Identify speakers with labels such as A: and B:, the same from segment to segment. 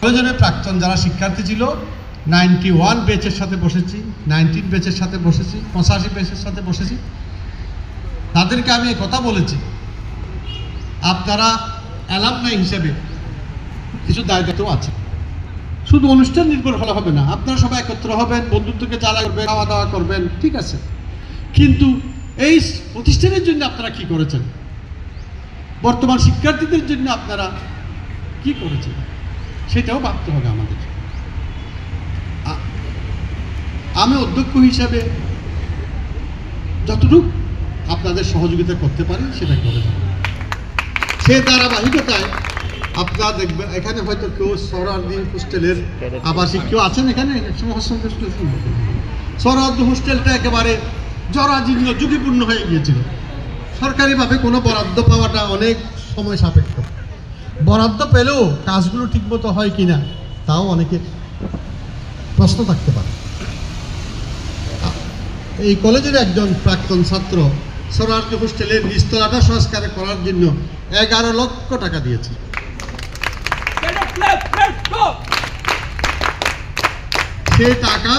A: কলেজের প্রাক্তন যারা শিক্ষার্থী ছিল 91 ব্যাচের সাথে বসেছি, 19 ব্যাচের সাথে বসেছি, 85 ব্যাচের সাথে বসেছি। তাদেরকে আমি কথা বলেছি, আপনারা অ্যালামনাই হিসেবে কিছু দায়িত্ব আছে, শুধু অনুষ্ঠান নির্ভর হলে হবে না। আপনারা সবাই একত্র হবেন, বন্ধুত্বকে জ্বালা করবেন, খাওয়া দাওয়া করবেন, ঠিক আছে, কিন্তু এই প্রতিষ্ঠানের জন্য আপনারা কি করেছেন, বর্তমান শিক্ষার্থীদের জন্য আপনারা কি করেছেন, সেটাও ভাবতে হবে আমাদের। আমি অধ্যক্ষ হিসাবে যতটুকু আপনাদের সহযোগিতা করতে পারি সেটা করে যাব। সে ধারাবাহিকতায় আপনারা দেখবেন এখানে হয়তো কেউ সোহরাওয়ার্দী হোস্টেলের আবাসিক কেউ আছেন এখানে, সোহরাওয়ার্দী হোস্টেলটা একেবারে জরাজীর্ণ ঝুঁকিপূর্ণ হয়ে গিয়েছিল। সরকারিভাবে কোনো বরাদ্দ পাওয়াটা অনেক সময় সাপেক্ষ, বরাদ্দ পেলেও কাজগুলো ঠিকমতো হয় কিনা তাও অনেকে প্রশ্ন থাকতে পারে। এই কলেজের একজন প্রাক্তন ছাত্র সোহরাওয়ার্দী হোস্টেলের নিচতলাটা সংস্কার করার জন্য 11 লক্ষ টাকা দিয়েছে। সে টাকা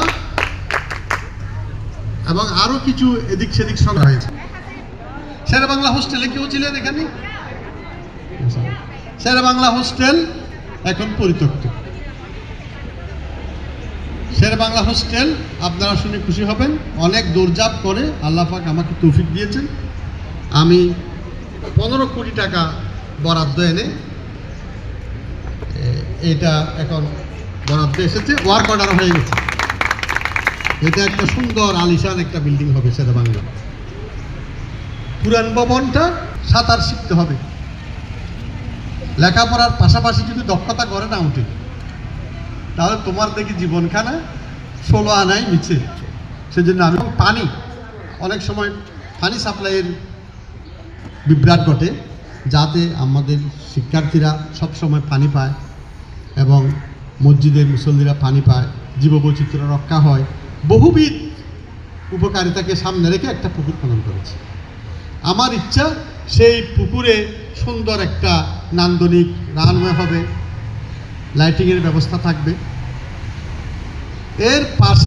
A: এবং আরো কিছু এদিক সেদিক সংগ্রহ হয়েছে। শেরেবাংলা হোস্টেলে কেউ ছিলেন এখানে? শেরেবাংলা হোস্টেল এখন পরিত্যক্ত। শেরেবাংলা হোস্টেল আপনারা শুনে খুশি হবেন, অনেক দৌড়ঝাঁপ করে আল্লাহ পাক আমাকে তৌফিক দিয়েছেন, আমি 15 কোটি টাকা বরাদ্দ এনে এটা এখন বরাদ্দ এসেছে, ওয়ার্ক অর্ডার হয়ে গেছে। এটা একটা সুন্দর আলিশান একটা বিল্ডিং হবে শেরেবাংলা। পুরান ভবনটা সাঁতার শিখতে হবে, লেখাপড়ার পাশাপাশি যদি দক্ষতা করে না উঠে তাহলে তোমার দেখি জীবনখানা 16 আনাই মিছে। সেজন্য আমি পানি, অনেক সময় পানি সাপ্লাইয়ের বিভ্রাট ঘটে, যাতে আমাদের শিক্ষার্থীরা সব সময় পানি পায় এবং মসজিদের মুসল্লিরা পানি পায়, জীববৈচিত্র্য রক্ষা হয়, বহুবিধ উপকারিতাকে সামনে রেখে একটা পুকুর খনন করেছে। আমার ইচ্ছা সেই পুকুরে সুন্দর একটা নান্দনিক রানওয়ে হবে, লাইটিংয়ের ব্যবস্থা থাকবে, এর পাশে